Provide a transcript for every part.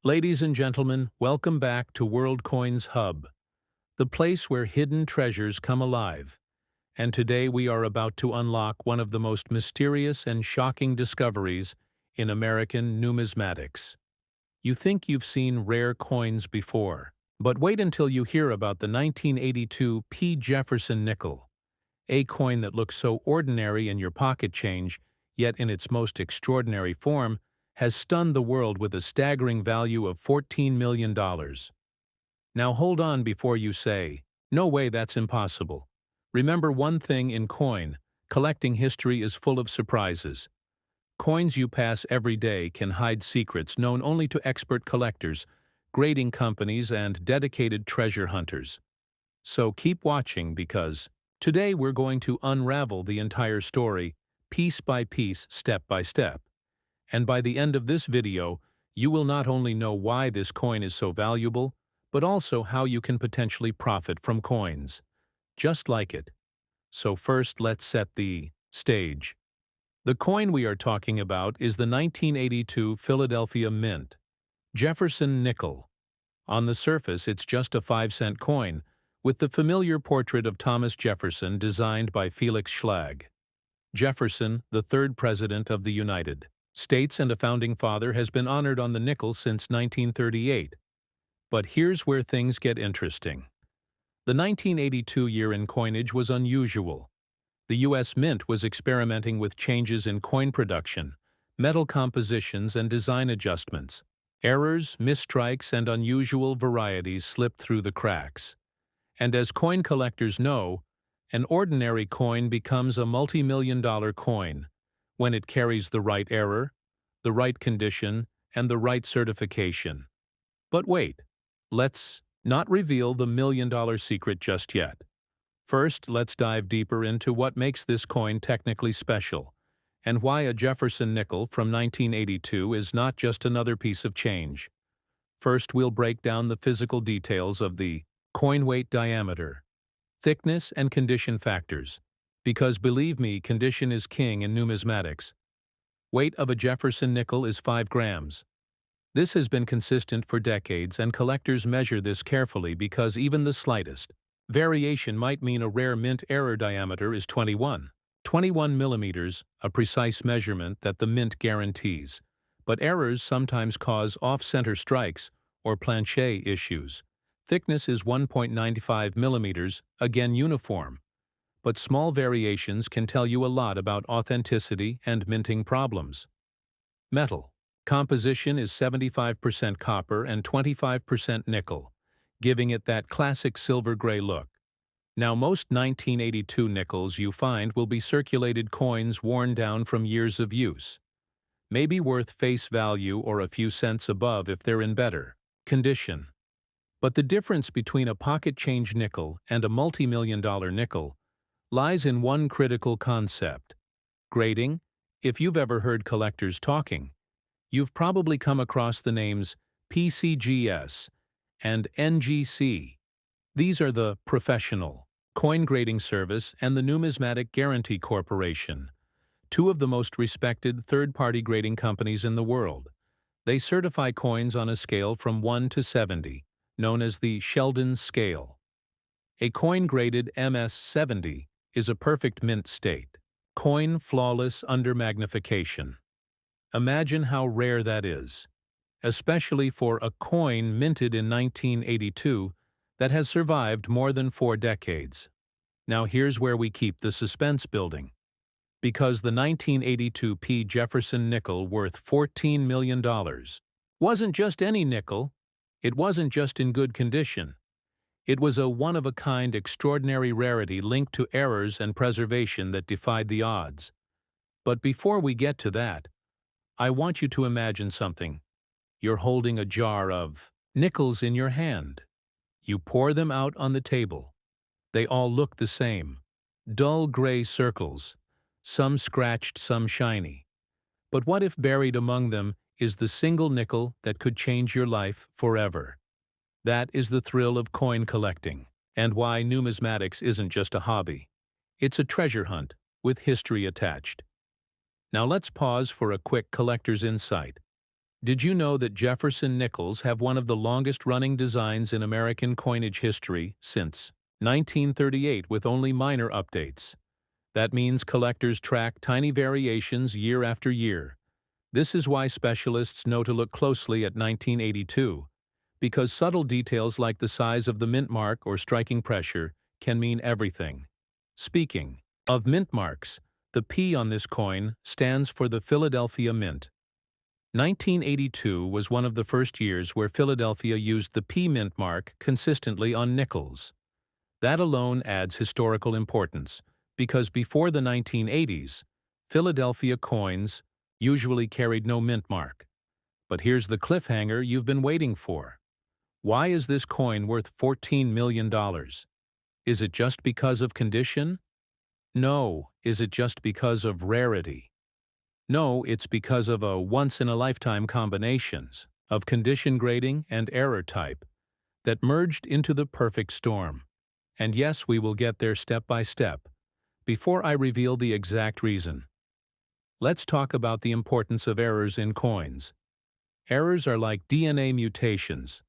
Ladies and gentlemen, welcome back to World Coins Hub, the place where hidden treasures come alive. And today we are about to unlock one of the most mysterious and shocking discoveries in American numismatics. You think you've seen rare coins before, but wait until you hear about the 1982 P Jefferson Nickel, a coin that looks so ordinary in your pocket change, yet in its most extraordinary form, has stunned the world with a staggering value of $14 million. Now hold on before you say, "No way, that's impossible." Remember one thing in coin, collecting history is full of surprises. Coins you pass every day can hide secrets known only to expert collectors, grading companies, and dedicated treasure hunters. So keep watching because today we're going to unravel the entire story, piece by piece, step by step. And by the end of this video, you will not only know why this coin is so valuable, but also how you can potentially profit from coins. Just like it. So first, let's set the stage. The coin we are talking about is the 1982 Philadelphia Mint, Jefferson Nickel. On the surface, it's just a 5-cent coin, with the familiar portrait of Thomas Jefferson designed by Felix Schlag. Jefferson, the third president of the United States and a founding father, has been honored on the nickel since 1938. But here's where things get interesting. The 1982 year in coinage was unusual. The U.S. Mint was experimenting with changes in coin production, metal compositions, and design adjustments. Errors, misstrikes, and unusual varieties slipped through the cracks. And as coin collectors know, an ordinary coin becomes a multi-million-dollar coin when it carries the right error, the right condition, and the right certification. But wait, let's not reveal the million-dollar secret just yet. First, let's dive deeper into what makes this coin technically special, and why a Jefferson nickel from 1982 is not just another piece of change. First, we'll break down the physical details of the coin: weight, diameter, thickness, and condition factors. Because believe me, condition is king in numismatics. Weight of a Jefferson nickel is 5 grams. This has been consistent for decades, and collectors measure this carefully because even the slightest variation might mean a rare mint error. Diameter is 21 millimeters, a precise measurement that the mint guarantees. But errors sometimes cause off-center strikes or planchet issues. Thickness is 1.95 millimeters, again uniform. But small variations can tell you a lot about authenticity and minting problems. Metal. Composition is 75% copper and 25% nickel, giving it that classic silver-gray look. Now, most 1982 nickels you find will be circulated coins worn down from years of use. Maybe worth face value or a few cents above if they're in better condition. But the difference between a pocket change nickel and a multi-million-dollar nickel lies in one critical concept: grading. If you've ever heard collectors talking, you've probably come across the names PCGS and NGC. These are the Professional Coin Grading Service and the Numismatic Guarantee Corporation, two of the most respected third-party grading companies in the world. They certify coins on a scale from 1 to 70, known as the Sheldon scale. A coin graded MS-70 is a perfect mint state. Coin flawless under magnification. Imagine how rare that is, especially for a coin minted in 1982 that has survived more than 4 decades. Now here's where we keep the suspense building. Because the 1982 P Jefferson nickel worth $14 million wasn't just any nickel, it wasn't just in good condition. It was a one-of-a-kind extraordinary rarity linked to errors and preservation that defied the odds. But before we get to that, I want you to imagine something. You're holding a jar of nickels in your hand. You pour them out on the table. They all look the same. Dull gray circles, some scratched, some shiny. But what if buried among them is the single nickel that could change your life forever? That is the thrill of coin collecting, and why numismatics isn't just a hobby. It's a treasure hunt with history attached. Now let's pause for a quick collector's insight. Did you know that Jefferson nickels have one of the longest-running designs in American coinage history since 1938 with only minor updates? That means collectors track tiny variations year after year. This is why specialists know to look closely at 1982, because subtle details like the size of the mint mark or striking pressure can mean everything. Speaking of mint marks, the P on this coin stands for the Philadelphia Mint. 1982 was one of the first years where Philadelphia used the P mint mark consistently on nickels. That alone adds historical importance, because before the 1980s, Philadelphia coins usually carried no mint mark. But here's the cliffhanger you've been waiting for. Why is this coin worth $14 million? Is it just because of condition? No. Is it just because of rarity? No, it's because of a once-in-a-lifetime combinations of condition grading and error type that merged into the perfect storm. And yes, we will get there step by step. Before I reveal the exact reason, let's talk about the importance of errors in coins. Errors are like DNA mutations.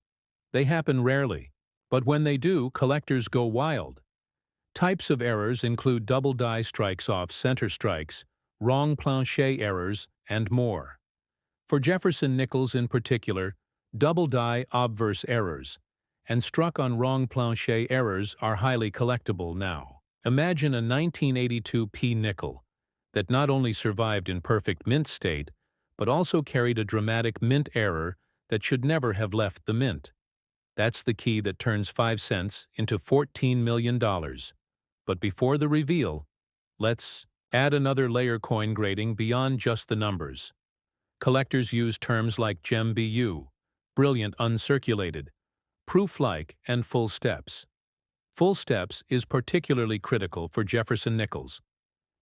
They happen rarely, but when they do, collectors go wild. Types of errors include double die strikes off center strikes, wrong plancher errors, and more. For Jefferson nickels in particular, double die obverse errors and struck on wrong plancher errors are highly collectible now. Imagine a 1982 P nickel that not only survived in perfect mint state, but also carried a dramatic mint error that should never have left the mint. That's the key that turns 5 cents into $14 million. But before the reveal, let's add another layer coin grading beyond just the numbers. Collectors use terms like gem BU, brilliant uncirculated, proof-like, and full steps. Full steps is particularly critical for Jefferson nickels,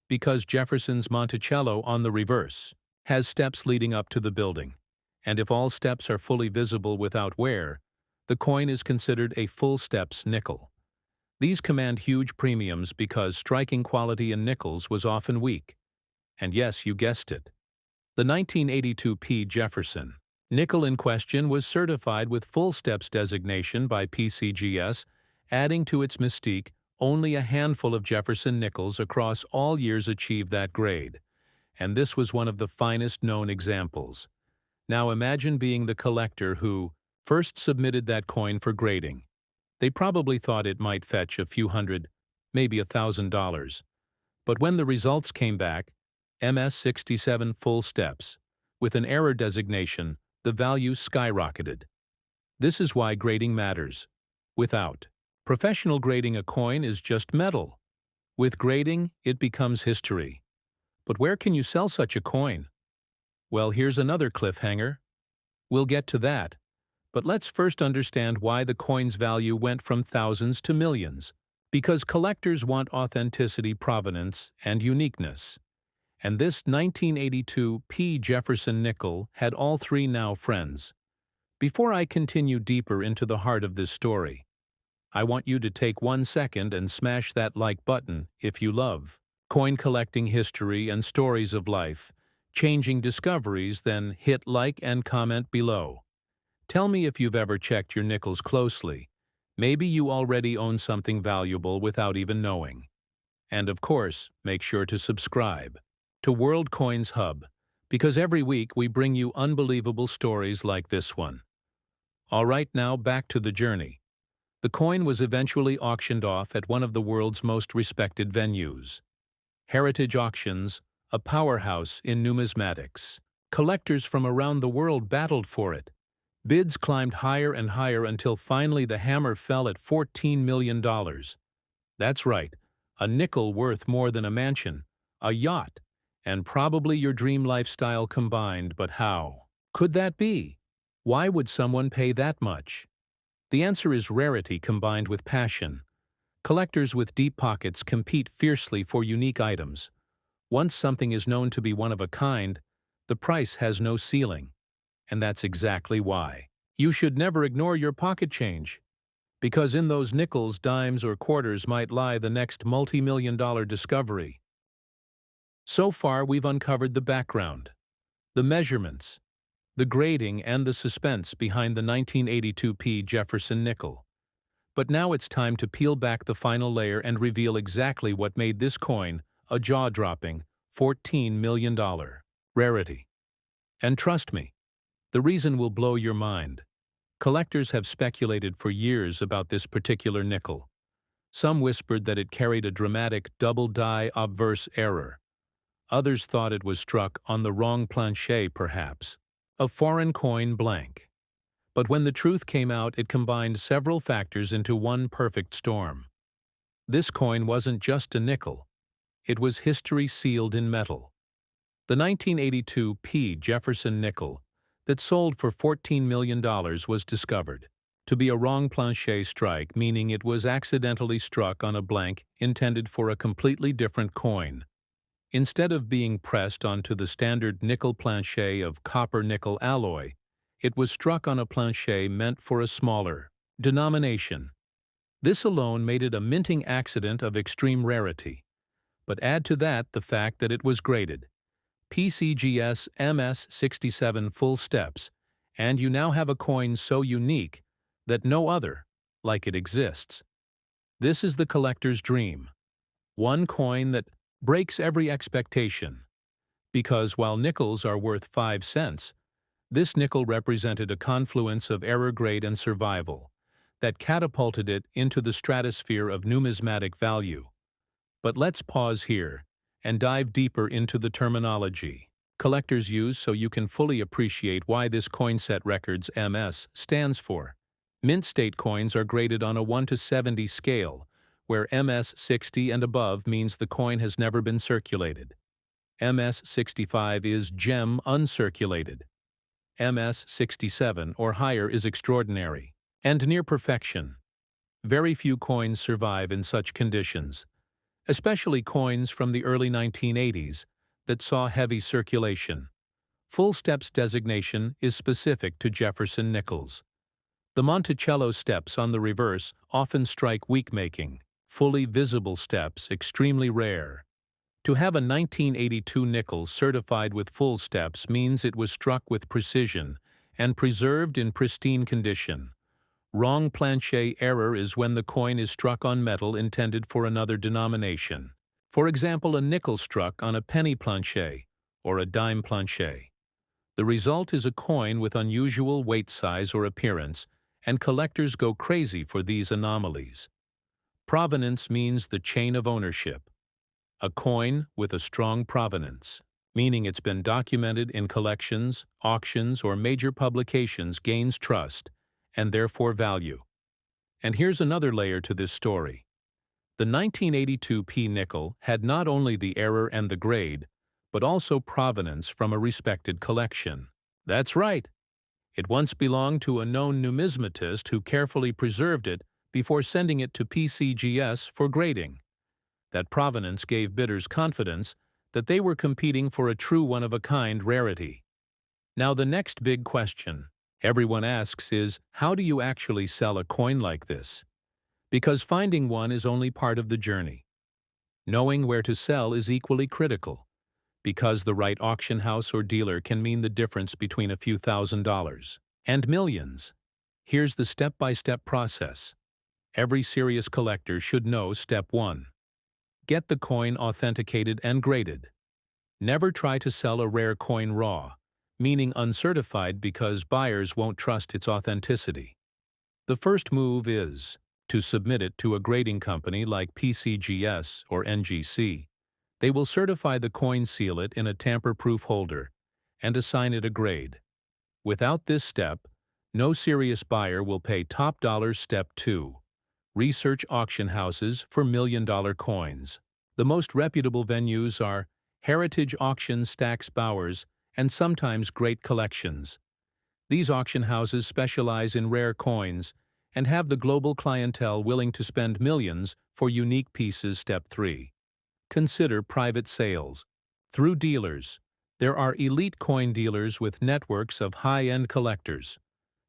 because Jefferson's Monticello on the reverse has steps leading up to the building, and if all steps are fully visible without wear, the coin is considered a full steps nickel. These command huge premiums because striking quality in nickels was often weak. And yes, you guessed it. The 1982 P Jefferson nickel in question was certified with full steps designation by PCGS, adding to its mystique. Only a handful of Jefferson nickels across all years achieved that grade, and this was one of the finest known examples. Now imagine being the collector who first submitted that coin for grading. They probably thought it might fetch a few hundred, maybe $1,000. But when the results came back, MS-67 full steps, with an error designation, the value skyrocketed. This is why grading matters. Without professional grading, a coin is just metal. With grading, it becomes history. But where can you sell such a coin? Well, here's another cliffhanger. We'll get to that. But let's first understand why the coin's value went from thousands to millions. Because collectors want authenticity, provenance, and uniqueness. And this 1982 P Jefferson nickel had all three now, friends. Before I continue deeper into the heart of this story, I want you to take 1 second and smash that like button if you love coin collecting history and stories of life, changing discoveries. Then hit like and comment below. Tell me if you've ever checked your nickels closely. Maybe you already own something valuable without even knowing. And of course, make sure to subscribe to World Coins Hub, because every week we bring you unbelievable stories like this one. All right, now back to the journey. The coin was eventually auctioned off at one of the world's most respected venues, Heritage Auctions, a powerhouse in numismatics. Collectors from around the world battled for it. Bids climbed higher and higher until finally the hammer fell at $14 million. That's right, a nickel worth more than a mansion, a yacht, and probably your dream lifestyle combined. But how could that be? Why would someone pay that much? The answer is rarity combined with passion. Collectors with deep pockets compete fiercely for unique items. Once something is known to be one of a kind, the price has no ceiling. And that's exactly why you should never ignore your pocket change. Because in those nickels, dimes, or quarters might lie the next multi-million-dollar discovery. So far, we've uncovered the background, the measurements, the grading and the suspense behind the 1982 P Jefferson Nickel. But now it's time to peel back the final layer and reveal exactly what made this coin a jaw-dropping $14 million rarity. And trust me, the reason will blow your mind. Collectors have speculated for years about this particular nickel. Some whispered that it carried a dramatic double-die obverse error. Others thought it was struck on the wrong planchet, perhaps. A foreign coin blank. But when the truth came out, it combined several factors into one perfect storm. This coin wasn't just a nickel. It was history sealed in metal. The 1982 P Jefferson Nickel that sold for $14 million was discovered to be a wrong planchet strike, meaning it was accidentally struck on a blank intended for a completely different coin. Instead of being pressed onto the standard nickel planchet of copper-nickel alloy, it was struck on a planchet meant for a smaller denomination. This alone made it a minting accident of extreme rarity. But add to that the fact that it was graded PCGS MS67 full steps, and you now have a coin so unique that no other like it exists. This is the collector's dream. One coin that breaks every expectation. Because while nickels are worth 5 cents, this nickel represented a confluence of error grade and survival that catapulted it into the stratosphere of numismatic value. But let's pause here and dive deeper into the terminology collectors use so you can fully appreciate why this coin set records MS stands for. Mint state coins are graded on a 1 to 70 scale, where MS 60 and above means the coin has never been circulated. MS 65 is gem uncirculated. MS 67 or higher is extraordinary and near perfection. Very few coins survive in such conditions, especially coins from the early 1980s that saw heavy circulation. Full steps designation is specific to Jefferson nickels. The Monticello steps on the reverse often strike weak-making, fully visible steps extremely rare. To have a 1982 nickel certified with full steps means it was struck with precision and preserved in pristine condition. Wrong planchet error is when the coin is struck on metal intended for another denomination. For example, a nickel struck on a penny planchet or a dime planchet. The result is a coin with unusual weight size or appearance, and collectors go crazy for these anomalies. Provenance means the chain of ownership. A coin with a strong provenance, meaning it's been documented in collections, auctions, or major publications, gains trust and therefore value. And here's another layer to this story. The 1982 P nickel had not only the error and the grade, but also provenance from a respected collection. That's right. It once belonged to a known numismatist who carefully preserved it before sending it to PCGS for grading. That provenance gave bidders confidence that they were competing for a true one-of-a-kind rarity. Now the next big question everyone asks is, how do you actually sell a coin like this? Because finding one is only part of the journey. Knowing where to sell is equally critical, because the right auction house or dealer can mean the difference between a few $1,000s and millions. Here's the step-by-step process. Every serious collector should know Step 1. Get the coin authenticated and graded. Never try to sell a rare coin raw, meaning uncertified, because buyers won't trust its authenticity. The first move is to submit it to a grading company like PCGS or NGC. They will certify the coin, seal it in a tamper-proof holder, and assign it a grade. Without this step, no serious buyer will pay top dollar. Step 2. Research auction houses for million-dollar coins. The most reputable venues are Heritage Auction, Stack's Bowers, and sometimes Great Collections. These auction houses specialize in rare coins and have the global clientele willing to spend millions for unique pieces. Step 3. Consider private sales. Through dealers. There are elite coin dealers with networks of high-end collectors.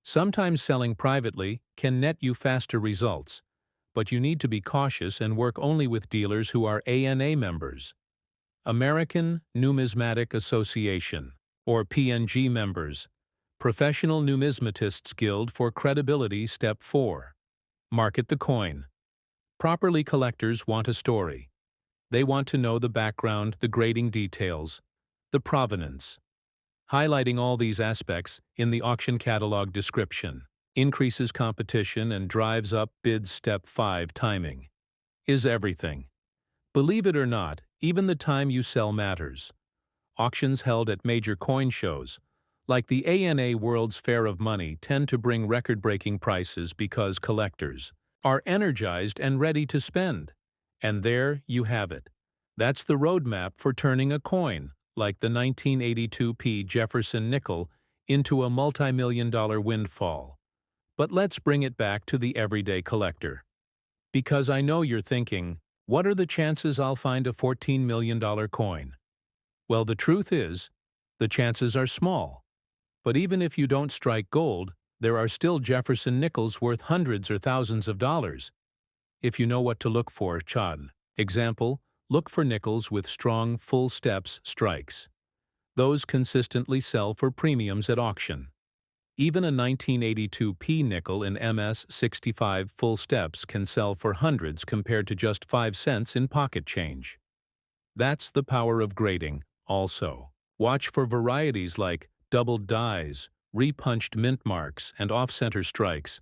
Sometimes selling privately can net you faster results, but you need to be cautious and work only with dealers who are ANA members. American Numismatic Association, or PNG members. Professional Numismatists Guild for Credibility Step 4. Market the coin. Properly, collectors want a story. They want to know the background, the grading details, the provenance. Highlighting all these aspects in the auction catalog description increases competition and drives up bids. Step 5. Timing is everything. Believe it or not, even the time you sell matters. Auctions held at major coin shows, like the ANA World's Fair of Money, tend to bring record-breaking prices because collectors are energized and ready to spend. And there you have it. That's the roadmap for turning a coin, like the 1982 P Jefferson Nickel, into a multi-million-dollar windfall. But let's bring it back to the everyday collector. Because I know you're thinking, what are the chances I'll find a $14 million coin? Well, the truth is, the chances are small. But even if you don't strike gold, there are still Jefferson nickels worth hundreds or thousands of dollars. If you know what to look for, Chad. Example, look for nickels with strong, full steps strikes. Those consistently sell for premiums at auction. Even a 1982 P nickel in MS 65 full steps can sell for hundreds compared to just 5 cents in pocket change. That's the power of grading, also. Watch for varieties like doubled dies, repunched mint marks, and off-center strikes.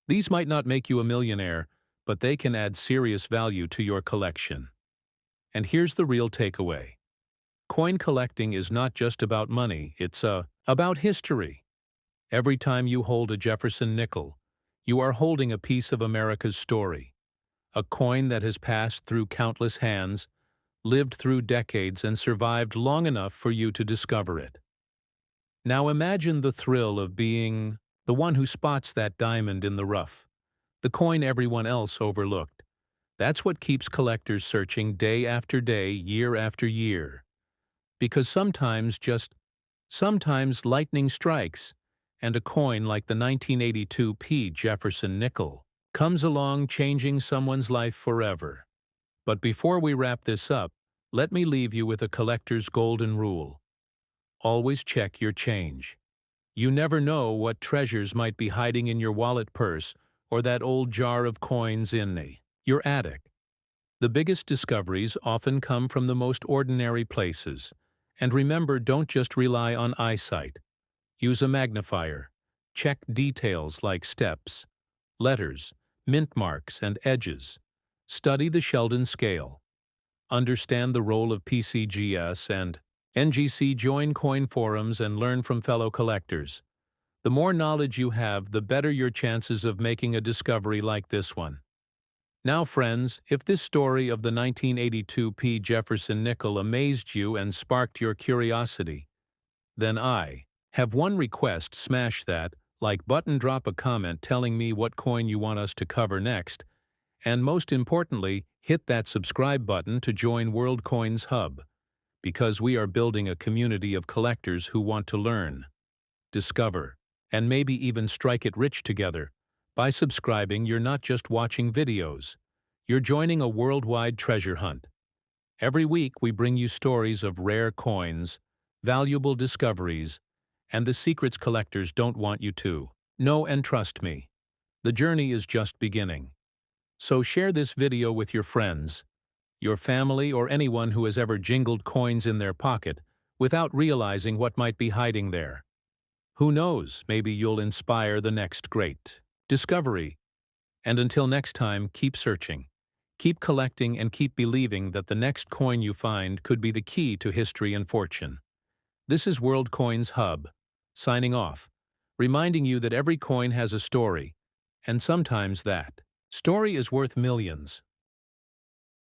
These might not make you a millionaire, but they can add serious value to your collection. And here's the real takeaway. Coin collecting is not just about money, it's about history. Every time you hold a Jefferson nickel, you are holding a piece of America's story. A coin that has passed through countless hands, lived through decades, and survived long enough for you to discover it. Now imagine the thrill of being the one who spots that diamond in the rough, the coin everyone else overlooked. That's what keeps collectors searching day after day, year after year. Because sometimes lightning strikes, and a coin like the 1982 P Jefferson Nickel comes along, changing someone's life forever. But before we wrap this up, let me leave you with a collector's golden rule. Always check your change. You never know what treasures might be hiding in your wallet, purse, or that old jar of coins in your attic. The biggest discoveries often come from the most ordinary places. And remember, don't just rely on eyesight. Use a magnifier. Check details like steps, letters, mint marks, and edges. Study the Sheldon scale. Understand the role of PCGS and NGC. Join coin forums and learn from fellow collectors. The more knowledge you have, the better your chances of making a discovery like this one. Now, friends, if this story of the 1982 P Jefferson Nickel amazed you and sparked your curiosity, then I have one request: smash that like button, drop a comment telling me what coin you want us to cover next, and most importantly, hit that subscribe button to join World Coins Hub, because we are building a community of collectors who want to learn, discover, and maybe even strike it rich together. By subscribing, you're not just watching videos, you're joining a worldwide treasure hunt. Every week we bring you stories of rare coins, valuable discoveries, and the secrets collectors don't want you to know. And trust me, the journey is just beginning. So share this video with your friends, your family, or anyone who has ever jingled coins in their pocket without realizing what might be hiding there. Who knows, maybe you'll inspire the next great discovery. And until next time, keep searching, keep collecting, and keep believing that the next coin you find could be the key to history and fortune. This is World Coins Hub, signing off, reminding you that every coin has a story, and sometimes that story is worth millions.